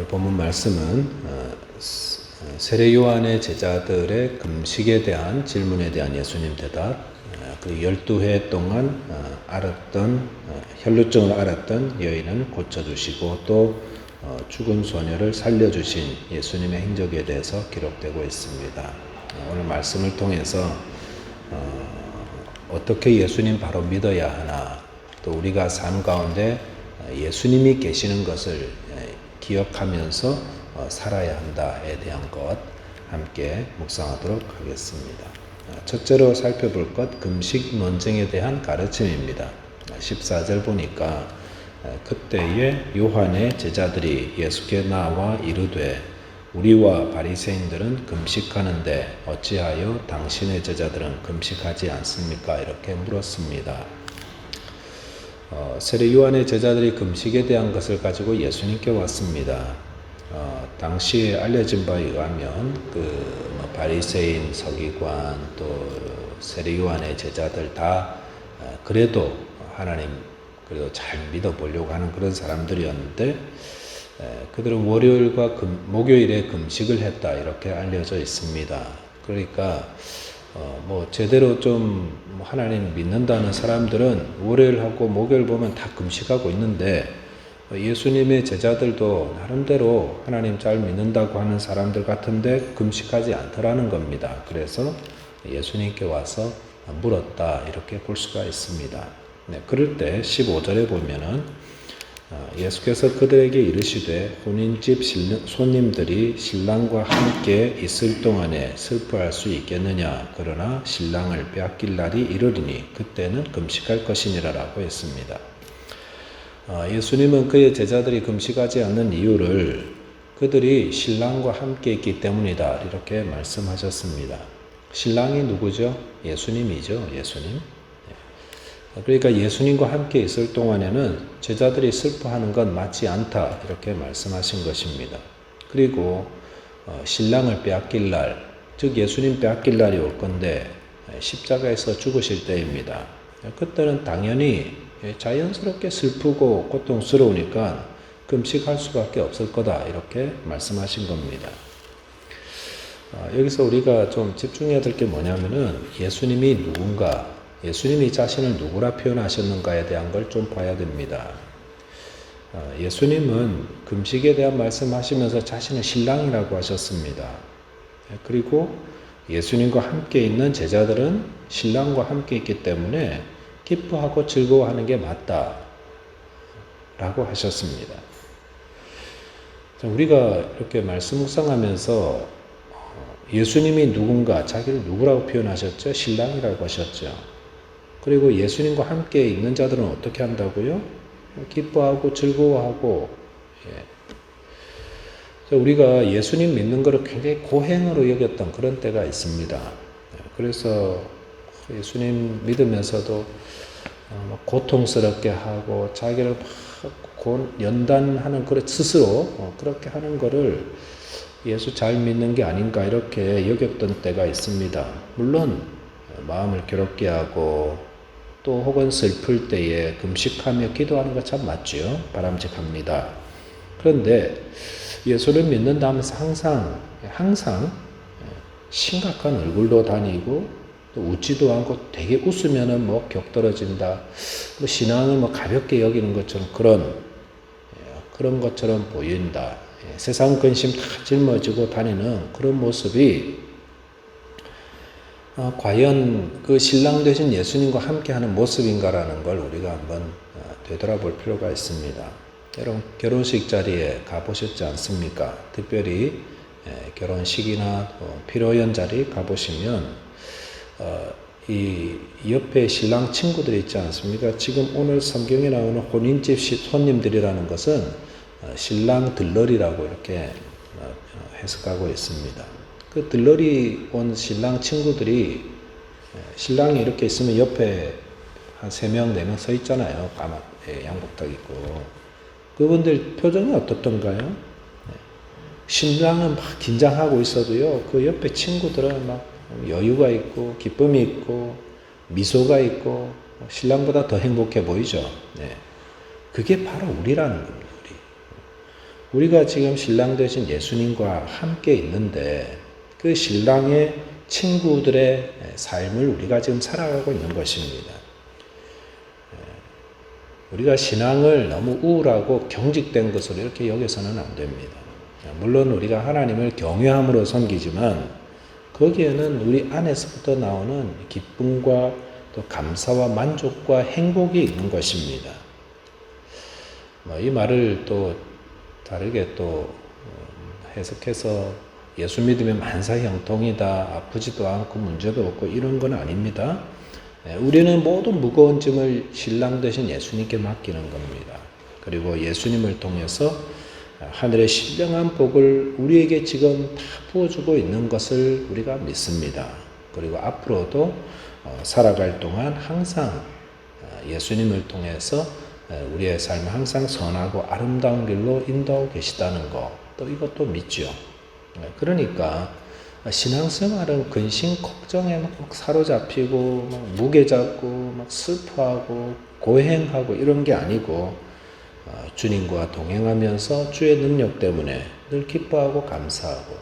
본문 말씀은 세례 요한의 제자들의 금식에 대한 질문에 대한 예수님 대답, 그 12회 동안 혈루증을 앓았던 여인은 고쳐주시고 또 죽은 소녀를 살려주신 예수님의 행적에 대해서 기록되고 있습니다. 오늘 말씀을 통해서 어떻게 예수님 바로 믿어야 하나, 또 우리가 삶 가운데 예수님이 계시는 것을 기억하면서 살아야 한다에 대한 것 함께 묵상하도록 하겠습니다. 첫째로 살펴볼 것, 금식 논쟁에 대한 가르침입니다. 14절 보니까 그때에 요한의 제자들이 예수께 나와 이르되 우리와 바리새인들은 금식하는데 어찌하여 당신의 제자들은 금식하지 않습니까? 이렇게 물었습니다. 세례 요한의 제자들이 금식에 대한 것을 가지고 예수님께 왔습니다. 당시에 알려진 바에 의하면 바리새인, 서기관, 또 세례 요한의 제자들 다 그래도 하나님 그래도 잘 믿어보려고 하는 그런 사람들이었는데 그들은 월요일과 목요일에 금식을 했다 이렇게 알려져 있습니다. 그러니까 제대로 좀 하나님 믿는다는 사람들은 월요일하고 목요일 보면 다 금식하고 있는데 예수님의 제자들도 나름대로 하나님 잘 믿는다고 하는 사람들 같은데 금식하지 않더라는 겁니다. 그래서 예수님께 와서 물었다 이렇게 볼 수가 있습니다. 그럴 때 15절에 보면은 예수께서 그들에게 이르시되 혼인집 손님들이 신랑과 함께 있을 동안에 슬퍼할 수 있겠느냐. 그러나 신랑을 빼앗길 날이 이르리니 그때는 금식할 것이니라라고 했습니다. 예수님은 그의 제자들이 금식하지 않는 이유를 그들이 신랑과 함께 있기 때문이다 이렇게 말씀하셨습니다. 신랑이 누구죠? 예수님이죠. 예수님. 그러니까 예수님과 함께 있을 동안에는 제자들이 슬퍼하는 건 맞지 않다 이렇게 말씀하신 것입니다. 그리고 신랑을 빼앗길 날, 즉 예수님 빼앗길 날이 올 건데 십자가에서 죽으실 때입니다. 그때는 당연히 자연스럽게 슬프고 고통스러우니까 금식할 수밖에 없을 거다 이렇게 말씀하신 겁니다. 여기서 우리가 좀 집중해야 될 게 뭐냐면은 예수님이 누군가, 예수님이 자신을 누구라 표현하셨는가에 대한 걸 좀 봐야 됩니다. 예수님은 금식에 대한 말씀하시면서 자신을 신랑이라고 하셨습니다. 그리고 예수님과 함께 있는 제자들은 신랑과 함께 있기 때문에 기뻐하고 즐거워하는 게 맞다 라고 하셨습니다. 우리가 이렇게 말씀 묵상하면서 예수님이 누군가, 자기를 누구라고 표현하셨죠? 신랑이라고 하셨죠. 그리고 예수님과 함께 있는 자들은 어떻게 한다고요? 기뻐하고 즐거워하고. 우리가 예수님 믿는 것을 굉장히 고행으로 여겼던 그런 때가 있습니다. 그래서 예수님 믿으면서도 고통스럽게 하고 자기를 막 연단하는 그런 스스로 그렇게 하는 거를 예수 잘 믿는 게 아닌가 이렇게 여겼던 때가 있습니다. 물론 마음을 괴롭게 하고 또 혹은 슬플 때에 금식하며 기도하는 거 참 맞죠. 바람직합니다. 그런데 예수를 믿는다면서 항상 심각한 얼굴로 다니고 또 웃지도 않고 되게 웃으면은 격 떨어진다. 신앙을 가볍게 여기는 것처럼 그런 것처럼 보인다. 세상 근심 다 짊어지고 다니는 그런 모습이 과연 그 신랑 되신 예수님과 함께하는 모습인가라는 걸 우리가 한번 되돌아볼 필요가 있습니다. 여러분 결혼식 자리에 가보셨지 않습니까? 특별히 결혼식이나 피로연 자리 가보시면 이 옆에 신랑 친구들이 있지 않습니까? 지금 오늘 성경에 나오는 혼인집 손님들이라는 것은 신랑 들러리라고 이렇게 해석하고 있습니다. 그 들러리 온 신랑 친구들이 신랑이 이렇게 있으면 옆에 한 3명, 4명 서 있잖아요. 까맣게 양복 딱 입고. 그분들 표정이 어떻던가요? 신랑은 막 긴장하고 있어도요. 그 옆에 친구들은 막 여유가 있고 기쁨이 있고 미소가 있고 신랑보다 더 행복해 보이죠. 그게 바로 우리라는 겁니다. 우리가 지금 신랑 되신 예수님과 함께 있는데 그 신랑의 친구들의 삶을 우리가 지금 살아가고 있는 것입니다. 우리가 신앙을 너무 우울하고 경직된 것으로 이렇게 여겨서는 안 됩니다. 물론 우리가 하나님을 경외함으로 섬기지만 거기에는 우리 안에서부터 나오는 기쁨과 또 감사와 만족과 행복이 있는 것입니다. 이 말을 또 다르게 또 해석해서 예수 믿으면 만사형통이다, 아프지도 않고 문제도 없고 이런 건 아닙니다. 우리는 모든 무거운 짐을 신랑 되신 예수님께 맡기는 겁니다. 그리고 예수님을 통해서 하늘의 신령한 복을 우리에게 지금 다 부어주고 있는 것을 우리가 믿습니다. 그리고 앞으로도 살아갈 동안 항상 예수님을 통해서 우리의 삶을 항상 선하고 아름다운 길로 인도하고 계시다는 것, 또 이것도 믿죠. 그러니까 신앙생활은 근심 걱정에 막 사로잡히고 막 무게 잡고 막 슬퍼하고 고행하고 이런 게 아니고 주님과 동행하면서 주의 능력 때문에 늘 기뻐하고 감사하고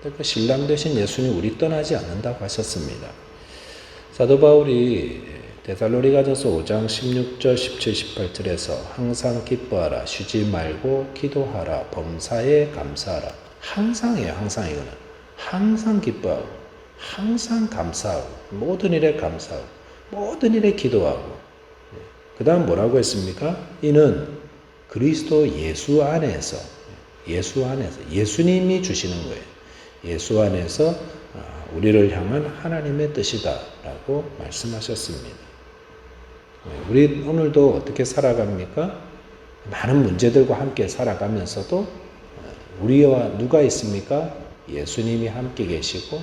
그 신랑 되신 예수님 우리 떠나지 않는다고 하셨습니다. 사도 바울이 데살로니가전서 5장 16절 17, 18절에서 항상 기뻐하라, 쉬지 말고 기도하라, 범사에 감사하라. 항상이에요. 항상 이거는. 항상 기뻐하고 항상 감사하고 모든 일에 감사하고 모든 일에 기도하고. 그 다음 뭐라고 했습니까? 이는 그리스도 예수 안에서 예수님이 주시는 거예요. 예수 안에서 우리를 향한 하나님의 뜻이다라고 말씀하셨습니다. 우리 오늘도 어떻게 살아갑니까? 많은 문제들과 함께 살아가면서도 우리와 누가 있습니까? 예수님이 함께 계시고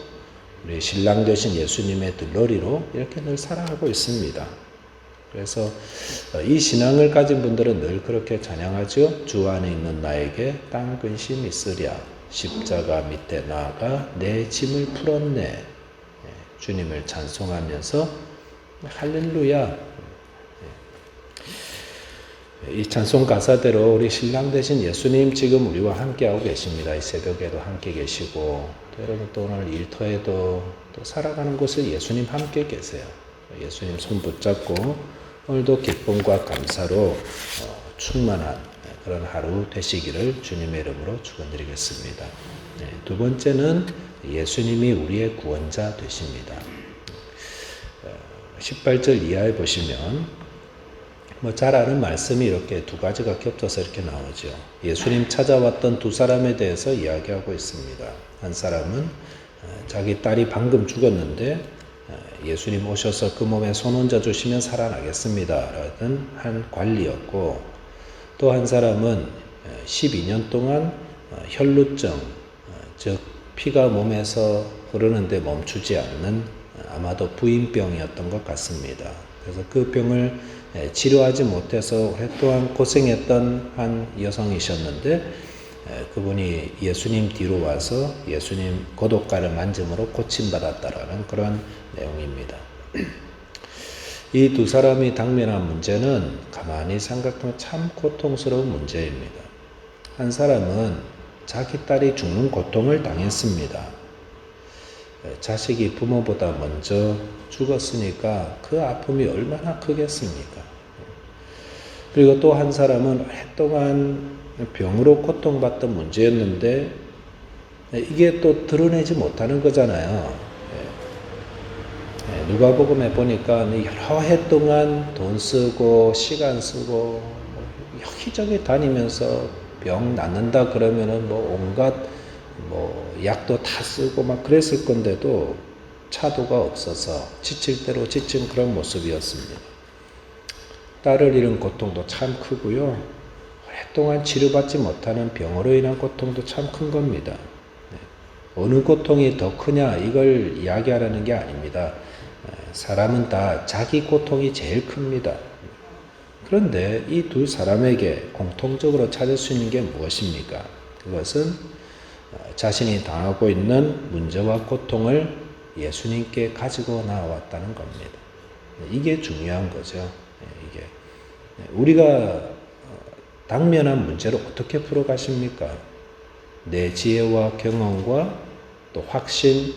우리 신랑 되신 예수님의 들러리로 이렇게 늘 살아가고 있습니다. 그래서 이 신앙을 가진 분들은 늘 그렇게 찬양하죠. 주 안에 있는 나에게 땅 근심 있으랴, 십자가 밑에 나아가 내 짐을 풀었네. 주님을 찬송하면서 할렐루야. 이 찬송 가사대로 우리 신랑 되신 예수님 지금 우리와 함께하고 계십니다. 이 새벽에도 함께 계시고 또 여러분 또 오늘 일터에도 또 살아가는 곳에 예수님 함께 계세요. 예수님 손 붙잡고 오늘도 기쁨과 감사로 충만한 그런 하루 되시기를 주님의 이름으로 축원드리겠습니다. 두 번째는 예수님이 우리의 구원자 되십니다. 18절 이하에 보시면 잘 아는 말씀이 이렇게 두 가지가 겹쳐서 이렇게 나오죠. 예수님 찾아왔던 두 사람에 대해서 이야기하고 있습니다. 한 사람은 자기 딸이 방금 죽었는데 예수님 오셔서 그 몸에 손 얹어 주시면 살아나겠습니다 라던 한 관리였고, 또 한 사람은 12년 동안 혈루증, 즉 피가 몸에서 흐르는데 멈추지 않는 아마도 부인병이었던 것 같습니다. 그래서 그 병을 치료하지 못해서 오랫동안 고생했던 한 여성이셨는데 그분이 예수님 뒤로 와서 예수님 고독가를 만짐으로 고침받았다라는 그런 내용입니다. 이 두 사람이 당면한 문제는 가만히 생각하면 참 고통스러운 문제입니다. 한 사람은 자기 딸이 죽는 고통을 당했습니다. 자식이 부모보다 먼저 죽었으니까 그 아픔이 얼마나 크겠습니까? 그리고 또 한 사람은 오랫동안 병으로 고통받던 문제였는데 이게 또 드러내지 못하는 거잖아요. 누가복음에 보니까 여러 해 동안 돈 쓰고 시간 쓰고 여기저기 다니면서 병 낫는다 그러면은 온갖 약도 다 쓰고 막 그랬을 건데도 차도가 없어서 지칠 대로 지친 그런 모습이었습니다. 딸을 잃은 고통도 참 크고요. 오랫동안 치료받지 못하는 병으로 인한 고통도 참 큰 겁니다. 어느 고통이 더 크냐 이걸 이야기하라는 게 아닙니다. 사람은 다 자기 고통이 제일 큽니다. 그런데 이 두 사람에게 공통적으로 찾을 수 있는 게 무엇입니까? 그것은 자신이 당하고 있는 문제와 고통을 예수님께 가지고 나왔다는 겁니다. 이게 중요한 거죠. 이게 우리가 당면한 문제를 어떻게 풀어가십니까? 내 지혜와 경험과 또 확신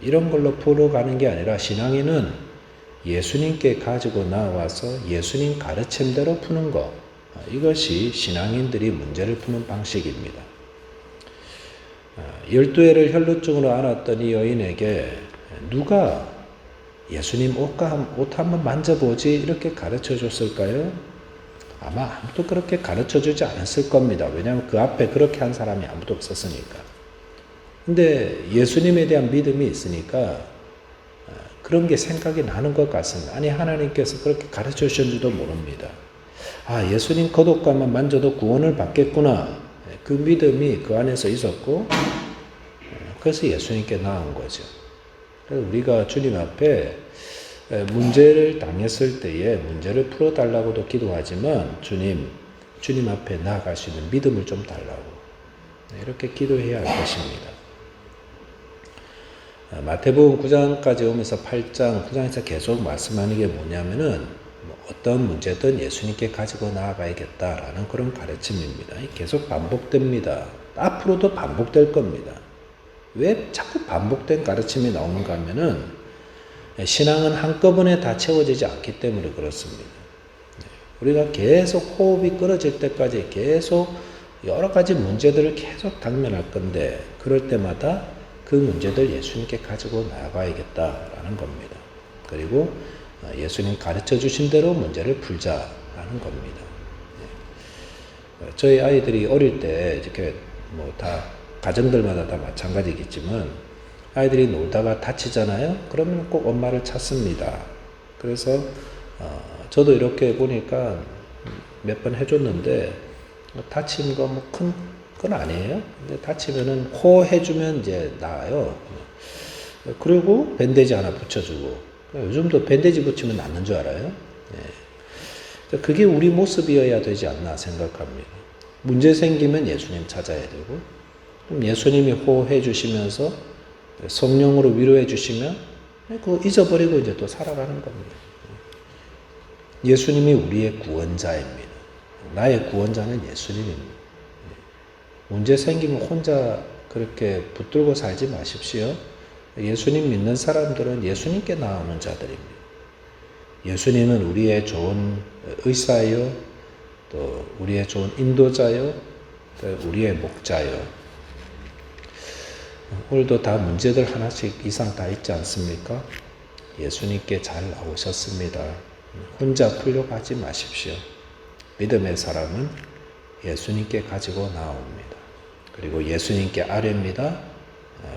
이런 걸로 풀어가는 게 아니라 신앙인은 예수님께 가지고 나와서 예수님 가르침대로 푸는 것, 이것이 신앙인들이 문제를 푸는 방식입니다. 12해를 혈루증으로 앓았던 이 여인에게 누가 예수님 옷 한번 만져보지 이렇게 가르쳐 줬을까요? 아마 아무도 그렇게 가르쳐 주지 않았을 겁니다. 왜냐하면 그 앞에 그렇게 한 사람이 아무도 없었으니까. 근데 예수님에 대한 믿음이 있으니까 그런 게 생각이 나는 것 같습니다. 아니, 하나님께서 그렇게 가르쳐 주셨는지도 모릅니다. 아, 예수님 겉옷감만 만져도 구원을 받겠구나. 그 믿음이 그 안에서 있었고, 그래서 예수님께 나온 거죠. 그래서 우리가 주님 앞에 문제를 당했을 때에 문제를 풀어달라고도 기도하지만 주님 앞에 나아갈 수 있는 믿음을 좀 달라고 이렇게 기도해야 할 것입니다. 마태복음 9장까지 오면서 8장, 9장에서 계속 말씀하는 게 뭐냐면은 어떤 문제든 예수님께 가지고 나아가야겠다라는 그런 가르침입니다. 계속 반복됩니다. 앞으로도 반복될 겁니다. 왜 자꾸 반복된 가르침이 나오는가 하면은 신앙은 한꺼번에 다 채워지지 않기 때문에 그렇습니다. 우리가 계속 호흡이 끊어질 때까지 계속 여러 가지 문제들을 계속 당면할 건데 그럴 때마다 그 문제들 예수님께 가지고 나아가야겠다라는 겁니다. 그리고 예수님 가르쳐 주신 대로 문제를 풀자라는 겁니다. 저희 아이들이 어릴 때 이렇게 다 가정들마다 다 마찬가지겠지만 아이들이 놀다가 다치잖아요. 그러면 꼭 엄마를 찾습니다. 그래서 저도 이렇게 보니까 몇 번 해줬는데 다친 거 뭐 큰 건 아니에요. 근데 다치면은 코 해주면 이제 나아요. 그리고 밴데지 하나 붙여주고 요즘도 밴데지 붙이면 낫는 줄 알아요. 그게 우리 모습이어야 되지 않나 생각합니다. 문제 생기면 예수님 찾아야 되고 그럼 예수님이 호해 주시면서 성령으로 위로해 주시면 그거 잊어버리고 이제 또 살아가는 겁니다. 예수님이 우리의 구원자입니다. 나의 구원자는 예수님입니다. 문제 생기면 혼자 그렇게 붙들고 살지 마십시오. 예수님 믿는 사람들은 예수님께 나오는 자들입니다. 예수님은 우리의 좋은 의사요, 또 우리의 좋은 인도자요, 또 우리의 목자요. 오늘도 다 문제들 하나씩 이상 다 있지 않습니까? 예수님께 잘 나오셨습니다. 혼자 풀려고 하지 마십시오. 믿음의 사람은 예수님께 가지고 나옵니다. 그리고 예수님께 아뢰입니다.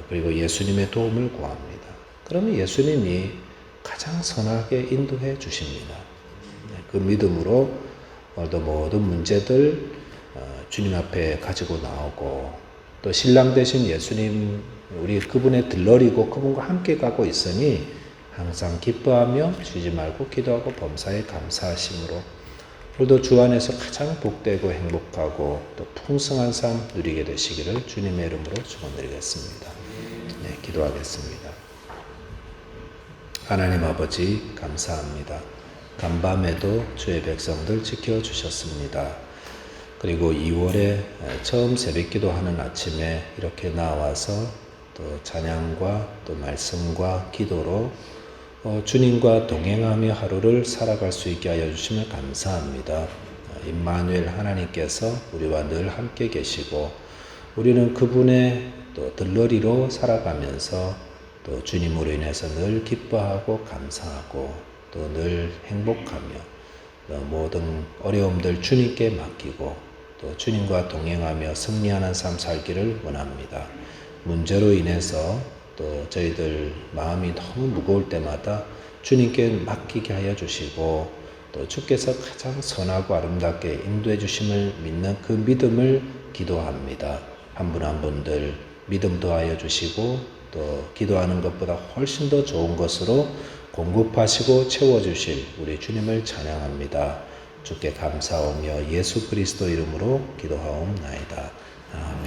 그리고 예수님의 도움을 구합니다. 그러면 예수님이 가장 선하게 인도해 주십니다. 그 믿음으로 오늘도 모든 문제들 주님 앞에 가지고 나오고 또 신랑 되신 예수님 우리 그분의 들러리고 그분과 함께 가고 있으니 항상 기뻐하며 쉬지 말고 기도하고 범사에 감사하심으로 오늘도 주 안에서 가장 복되고 행복하고 또 풍성한 삶 누리게 되시기를 주님의 이름으로 축원드리겠습니다. 네, 기도하겠습니다. 하나님 아버지 감사합니다. 간밤에도 주의 백성들 지켜주셨습니다. 그리고 2월에 처음 새벽기도 하는 아침에 이렇게 나와서 또 찬양과 또 말씀과 기도로 주님과 동행하며 하루를 살아갈 수 있게 하여 주시면 감사합니다. 임마누엘 하나님께서 우리와 늘 함께 계시고 우리는 그분의 또 들러리로 살아가면서 또 주님으로 인해서 늘 기뻐하고 감사하고 또 늘 행복하며 모든 어려움들 주님께 맡기고 또 주님과 동행하며 승리하는 삶 살기를 원합니다. 문제로 인해서 또 저희들 마음이 너무 무거울 때마다 주님께 맡기게 하여 주시고 또 주께서 가장 선하고 아름답게 인도해 주심을 믿는 그 믿음을 기도합니다. 한 분 한 분들 믿음 더하여 주시고 또 기도하는 것보다 훨씬 더 좋은 것으로 공급하시고 채워주실 우리 주님을 찬양합니다. 주께 감사하며 예수 그리스도 이름으로 기도하옵나이다. 아멘.